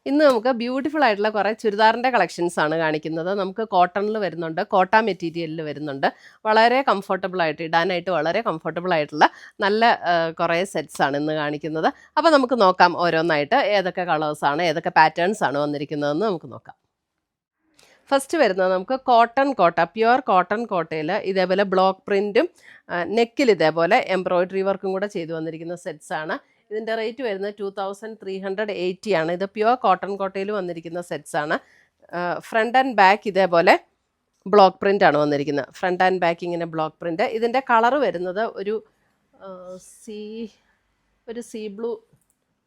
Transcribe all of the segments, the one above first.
ഇന്ന് നമുക്ക് ബ്യൂട്ടിഫുൾ ആയിട്ടുള്ള കുറേ ചുരിദാറിൻ്റെ കളക്ഷൻസ് ആണ് കാണിക്കുന്നത്. നമുക്ക് കോട്ടണിൽ വരുന്നുണ്ട്, കോട്ട മെറ്റീരിയലിൽ വരുന്നുണ്ട്. വളരെ കംഫർട്ടബിൾ ആയിട്ട് ഇടാനായിട്ട് വളരെ കംഫർട്ടബിൾ ആയിട്ടുള്ള നല്ല കുറേ സെറ്റ്സ് ആണ് ഇന്ന് കാണിക്കുന്നത്. അപ്പോൾ നമുക്ക് നോക്കാം ഓരോന്നായിട്ട് ഏതൊക്കെ കളേഴ്സാണ് ഏതൊക്കെ പാറ്റേൺസ് ആണ് വന്നിരിക്കുന്നതെന്ന് നമുക്ക് നോക്കാം. ഫസ്റ്റ് വരുന്നത് നമുക്ക് കോട്ടൺ കോട്ട, പ്യുവർ കോട്ടൺ കോട്ടയിൽ ഇതേപോലെ ബ്ലോക്ക് പ്രിൻറ്റും നെക്കിൽ ഇതേപോലെ എംബ്രോയിഡറി വർക്കും കൂടെ ചെയ്തു വന്നിരിക്കുന്ന സെറ്റ്സാണ്. ഇതിൻ്റെ റേറ്റ് വരുന്നത് 2380 ആണ്. ഇത് പ്യുവർ കോട്ടൺ കോട്ടയിൽ വന്നിരിക്കുന്ന സെറ്റ്സാണ്. ഫ്രണ്ട് ആൻഡ് ബാക്ക് ഇതേപോലെ ബ്ലോക്ക് പ്രിൻ്റ് ആണ് വന്നിരിക്കുന്നത്. ഫ്രണ്ട് ആൻഡ് ബാക്ക് ഇങ്ങനെ ബ്ലോക്ക് പ്രിൻ്റ്. ഇതിൻ്റെ കളറ് വരുന്നത് ഒരു സീ ബ്ലൂ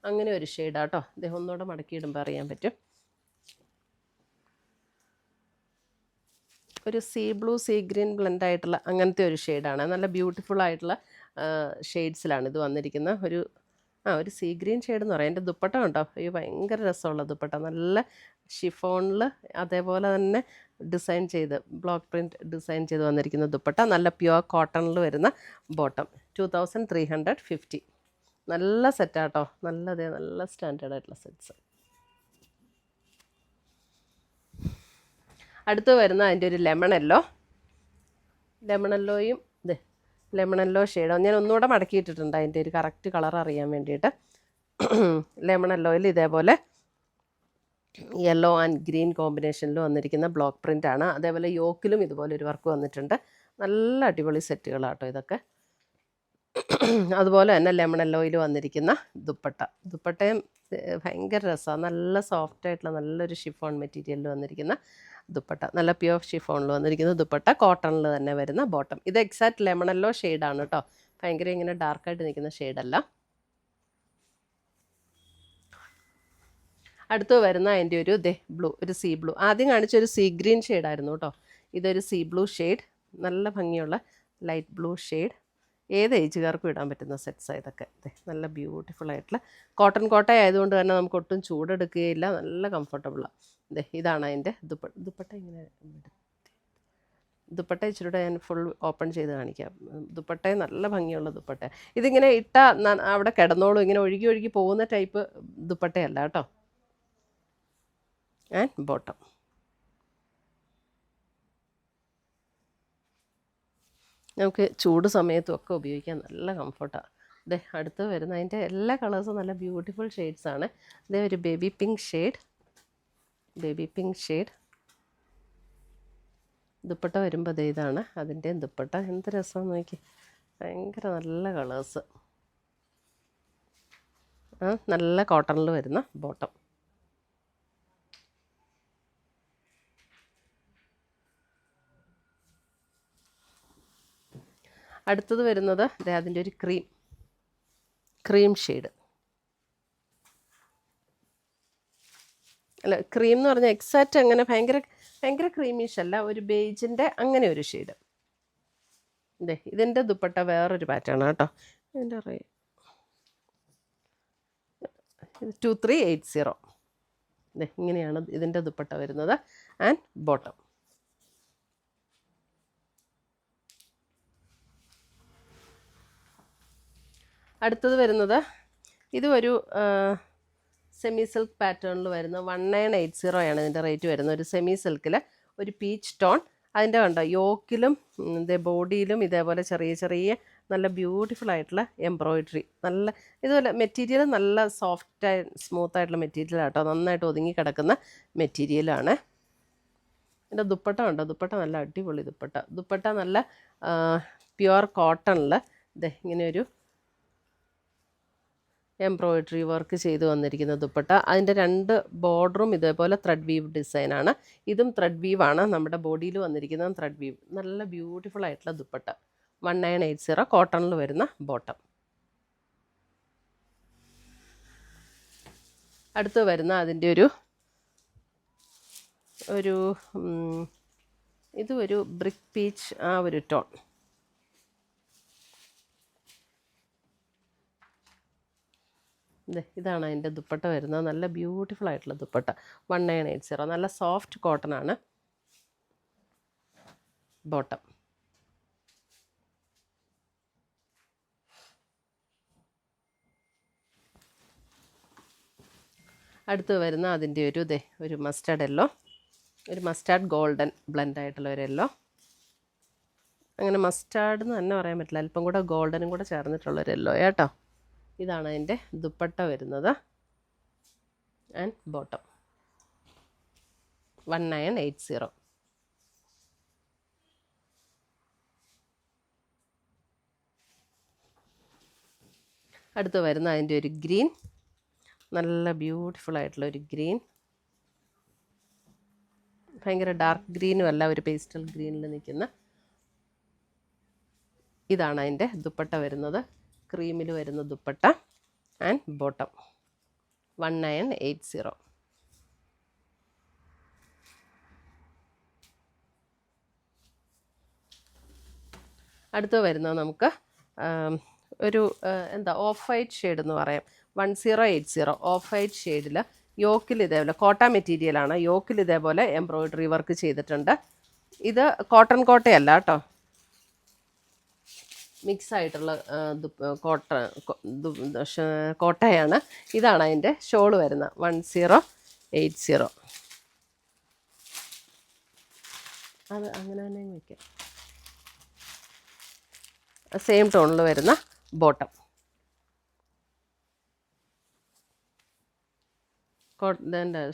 അങ്ങനെ ഒരു ഷെയ്ഡാട്ടോ. അദ്ദേഹം ഒന്നുകൂടെ മടക്കിയിടുമ്പോൾ അറിയാൻ പറ്റും. ഒരു see blue sea green blend ആയിട്ടുള്ള അങ്ങനത്തെ ഒരു ഷെയ്ഡാണ്. നല്ല ബ്യൂട്ടിഫുൾ ആയിട്ടുള്ള ഷെയ്ഡ്സിലാണ് ഇത് വന്നിരിക്കുന്നത്. ഒരു സീ ഗ്രീൻ ഷെയ്ഡ് എന്ന് പറയാം. എൻ്റെ ദുപ്പട്ട കണ്ടോ, ഭയങ്കര രസമുള്ള ദുപ്പട്ട, നല്ല ഷിഫോണിൽ അതേപോലെ തന്നെ ഡിസൈൻ ചെയ്ത് ബ്ലോക്ക് പ്രിൻറ്റ് ഡിസൈൻ ചെയ്ത് വന്നിരിക്കുന്ന ദുപ്പട്ട. നല്ല പ്യുവർ കോട്ടണിൽ വരുന്ന ബോട്ടം. 2350. നല്ല സെറ്റാട്ടോ, നല്ല സ്റ്റാൻഡേർഡ് ആയിട്ടുള്ള സെറ്റ്സ്. അടുത്ത് വരുന്ന അതിൻ്റെ ഒരു ലെമൺ യെല്ലോയും ലെമൺ യെല്ലോ ഷെയ്ഡോ ഞാൻ ഒന്നുകൂടെ മടക്കിയിട്ടിട്ടുണ്ട് അതിൻ്റെ ഒരു കറക്റ്റ് കളർ അറിയാൻ വേണ്ടിയിട്ട്. ലെമൺ യെല്ലോയിൽ ഇതേപോലെ യെല്ലോ ആൻഡ് ഗ്രീൻ കോമ്പിനേഷനിൽ വന്നിരിക്കുന്ന ബ്ലോക്ക് പ്രിൻ്റാണ്. അതേപോലെ യോക്കിലും ഇതുപോലെ ഒരു വർക്ക് വന്നിട്ടുണ്ട്. നല്ല അടിപൊളി സെറ്റുകളാട്ടോ ഇതൊക്കെ. അതുപോലെ തന്നെ ലെമൺ യെല്ലോയിൽ വന്നിരിക്കുന്ന ദുപ്പട്ടയും ഭയങ്കര രസമാണ്. നല്ല സോഫ്റ്റ് ആയിട്ടുള്ള നല്ലൊരു ഷിഫോൺ മെറ്റീരിയലിൽ വന്നിരിക്കുന്ന ദുപ്പട്ട, നല്ല പ്യുവർ ഷിഫോണിൽ വന്നിരിക്കുന്ന ദുപ്പട്ട, കോട്ടണിൽ തന്നെ വരുന്ന ബോട്ടം. ഇത് എക്സാക്ട് ലെമൺ യെല്ലോ ഷെയ്ഡാണ് കേട്ടോ, ഭയങ്കര ഇങ്ങനെ ഡാർക്കായിട്ട് നിൽക്കുന്ന ഷെയ്ഡല്ല. അടുത്ത് വരുന്ന അതിൻ്റെ ഒരു ഒരു സീ ബ്ലൂ. ആദ്യം കാണിച്ചൊരു സീ ഗ്രീൻ ഷെയ്ഡായിരുന്നു കേട്ടോ. ഇതൊരു സീ ബ്ലൂ ഷെയ്ഡ്, നല്ല ഭംഗിയുള്ള ലൈറ്റ് ബ്ലൂ ഷെയ്ഡ്. ഏത് ഏജുകാർക്കും ഇടാൻ പറ്റുന്ന സെറ്റ്സാണ് ഇതൊക്കെ. നല്ല ബ്യൂട്ടിഫുൾ ആയിട്ടുള്ള കോട്ടൺ കോട്ട ആയതുകൊണ്ട് തന്നെ നമുക്ക് ഒട്ടും ചൂടെടുക്കുകയില്ല, നല്ല കംഫർട്ടബിളാണ്. ഇതാണ് അതിൻ്റെ ദുപ്പട്ട. ഇങ്ങനെ ദുപ്പട്ട ഇച്ചിരൂടെ ഞാൻ ഫുൾ ഓപ്പൺ ചെയ്ത് കാണിക്കാം. ദുപ്പട്ട നല്ല ഭംഗിയുള്ള ദുപ്പട്ട. ഇതിങ്ങനെ അവിടെ കിടന്നോളും, ഇങ്ങനെ ഒഴുകി പോകുന്ന ടൈപ്പ് ദുപ്പട്ടയല്ല കേട്ടോ. And bottom. നമുക്ക് ചൂട് സമയത്തും ഒക്കെ ഉപയോഗിക്കാൻ നല്ല കംഫർട്ടാണ്. അടുത്ത് വരുന്ന അതിൻ്റെ എല്ലാ കളേഴ്സും നല്ല ബ്യൂട്ടിഫുൾ ഷെയ്ഡ്സാണ്. ഒരു ബേബി പിങ്ക് ഷെയ്ഡ്. ദുപ്പട്ട വരുമ്പോൾ ഇതാണ് അതിൻ്റെ ദുപ്പട്ട. എന്ത് രസമെന്ന് നോക്കി, ഭയങ്കര നല്ല കളേഴ്സ്. നല്ല കോട്ടണിൽ വരുന്ന ബോട്ടം. അടുത്തത് വരുന്നത് അതിൻ്റെ ഒരു ക്രീം ഷെയ്ഡ്. അല്ല, ക്രീം എന്ന് പറഞ്ഞാൽ എക്സാക്റ്റ് അങ്ങനെ ഭയങ്കര ക്രീമിഷ് അല്ല, ഒരു ബേജിൻ്റെ അങ്ങനെ ഒരു ഷെയ്ഡ്. ഇതിൻ്റെ ദുപ്പട്ട വേറൊരു പാറ്റേൺ കേട്ടോ. ഇതിൻ്റെ 2380. ഇങ്ങനെയാണ് ഇതിൻ്റെ ദുപ്പട്ട വരുന്നത്. And bottom. അടുത്തത് വരുന്നത് ഇതും ഒരു സെമി സിൽക്ക് പാറ്റേണിൽ വരുന്ന 1980 ആണ് ഇതിൻ്റെ റേറ്റ് വരുന്നത്. ഒരു സെമി സിൽക്കിൽ ഒരു പീച്ച് ടോൺ. അതിൻ്റെ കണ്ടോ, യോക്കിലും ബോഡിയിലും ഇതേപോലെ ചെറിയ നല്ല ബ്യൂട്ടിഫുൾ ആയിട്ടുള്ള എംബ്രോയിഡറി. ഇതുപോലെ മെറ്റീരിയൽ നല്ല സോഫ്റ്റ് സ്മൂത്ത് ആയിട്ടുള്ള മെറ്റീരിയൽ ആട്ടോ, നന്നായിട്ട് ഒതുങ്ങി കിടക്കുന്ന മെറ്റീരിയലാണ്. എൻ്റെ ദുപ്പട്ട കണ്ടോ, ദുപ്പട്ട നല്ല അടിപൊളി ദുപ്പട്ട നല്ല പ്യുവർ കോട്ടണിൽ ഇങ്ങനെ ഒരു എംബ്രോയിഡറി വർക്ക് ചെയ്ത് വന്നിരിക്കുന്ന ദുപ്പട്ട. അതിൻ്റെ 2 ബോർഡറും ഇതേപോലെ ത്രെഡ് വീവ് ഡിസൈനാണ്. ഇതും ത്രെഡ് വീവാണ്. നമ്മുടെ ബോഡിയിൽ വന്നിരിക്കുന്ന ത്രെഡ് വീവ്. നല്ല ബ്യൂട്ടിഫുൾ ആയിട്ടുള്ള ദുപ്പട്ട. 1980 കോട്ടണിൽ വരുന്ന ബോട്ടം. അടുത്ത് വരുന്ന അതിൻ്റെ ഒരു ബ്രിക്ക് പീച്ച് ഒരു ടോൺ. ഇതാണ് അതിൻ്റെ ദുപ്പട്ട വരുന്നത്. നല്ല ബ്യൂട്ടിഫുൾ ആയിട്ടുള്ള ദുപ്പട്ട. 1980. നല്ല സോഫ്റ്റ് കോട്ടൺ ആണ് ബോട്ടം. അടുത്ത് വരുന്ന അതിൻ്റെ ഒരു മസ്റ്റാർഡ് യെല്ലോ, ഒരു മസ്റ്റാർഡ് ഗോൾഡൻ ബ്ലെൻഡ് ആയിട്ടുള്ള ഒരു യെല്ലോ. അങ്ങനെ മസ്റ്റാർഡ് എന്ന് തന്നെ പറയാൻ പറ്റില്ല, അല്പം കൂടെ ഗോൾഡനും കൂടെ ചേർന്നിട്ടുള്ളൊരു യെല്ലോ കേട്ടോ. ഇതാണ് അതിൻ്റെ ദുപ്പട്ട വരുന്നത് ആൻഡ് ബോട്ടം. 1980. അടുത്ത് വരുന്ന അതിൻ്റെ ഒരു ഗ്രീൻ, നല്ല ബ്യൂട്ടിഫുൾ ആയിട്ടുള്ള ഒരു ഗ്രീൻ. ഭയങ്കര ഡാർക്ക് ഗ്രീനും അല്ല, ഒരു പേസ്റ്റൽ ഗ്രീനിൽ നിൽക്കുന്ന. ഇതാണ് അതിൻ്റെ ദുപ്പട്ട വരുന്നത്, ക്രീമിൽ വരുന്ന ദുപ്പട്ട ആൻഡ് ബോട്ടം. 1980. അടുത്ത് വരുന്നത് നമുക്ക് ഒരു ഓഫ് വൈറ്റ് ഷെയ്ഡ് എന്ന് പറയാം. 1080 ഓഫ് വൈറ്റ് ഷെയ്ഡിൽ യോക്കിൽ ഇതേപോലെ കോട്ട മെറ്റീരിയലാണ്, യോക്കിൽ ഇതേപോലെ എംബ്രോയിഡറി വർക്ക് ചെയ്തിട്ടുണ്ട്. ഇത് കോട്ടൺ കോട്ടയല്ല കേട്ടോ, മിക്സ് ആയിട്ടുള്ള കോട്ടയാണ്. ഇതാണ് അതിൻ്റെ ഷോൾ വരുന്നത്. 1080. അത് അങ്ങനെ തന്നെ വയ്ക്കാം. സെയിം ടോണിൽ വരുന്ന ബോട്ടം.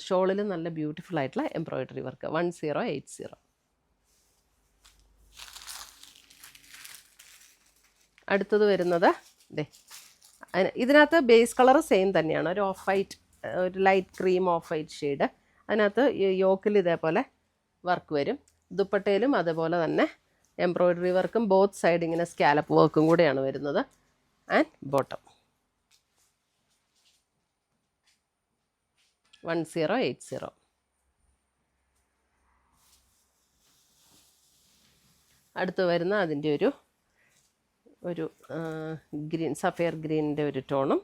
ഷോളിൽ നല്ല ബ്യൂട്ടിഫുൾ ആയിട്ടുള്ള എംബ്രോയിഡറി വർക്ക്. 1080. അടുത്തത് വരുന്നത് ഇതിനകത്ത് ബേസ് കളർ സെയിം തന്നെയാണ്, ഒരു ഓഫ് വൈറ്റ്, ഒരു light cream of white shade. അതിനകത്ത് യോക്കിൽ ഇതേപോലെ വർക്ക് വരും, ദുപ്പട്ടയിലും അതുപോലെ തന്നെ എംബ്രോയിഡറി വർക്കും ബോത്ത് സൈഡ് ഇങ്ങനെ സ്കാലപ്പ് വർക്കും കൂടെയാണ് വരുന്നത് ആൻഡ് ബോട്ടം. 1080. അടുത്ത് വരുന്ന അതിൻ്റെ ഒരു ഗ്രീൻ, സഫയർ ഗ്രീനിൻ്റെ ഒരു ടോണും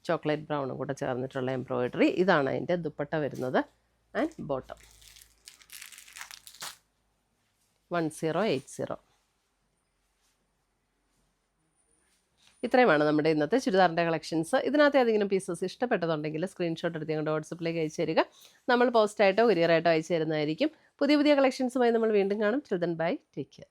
ചോക്ലേറ്റ് ബ്രൗണും കൂടെ ചേർന്നിട്ടുള്ള എംബ്രോയിഡറി. ഇതാണ് അതിൻ്റെ ദുപ്പട്ട വരുന്നത് ആൻഡ് ബോട്ടം. 1080. ഇത്രയുമാണ് നമ്മുടെ ഇന്നത്തെ ചുരിദാറിൻ്റെ കളക്ഷൻസ്. ഇതിനകത്ത് ഏതെങ്കിലും പീസസ് ഇഷ്ടപ്പെട്ടതുണ്ടെങ്കിൽ സ്ക്രീൻഷോട്ട് എടുത്ത് ഞങ്ങളുടെ വാട്സപ്പിലേക്ക് അയച്ചു തരിക. നമ്മൾ പോസ്റ്റായിട്ടോ കൊറിയറായിട്ടോ അയച്ചു തരുന്നതായിരിക്കും. പുതിയ കളക്ഷൻസുമായി നമ്മൾ വീണ്ടും കാണും. Till then bye, take care.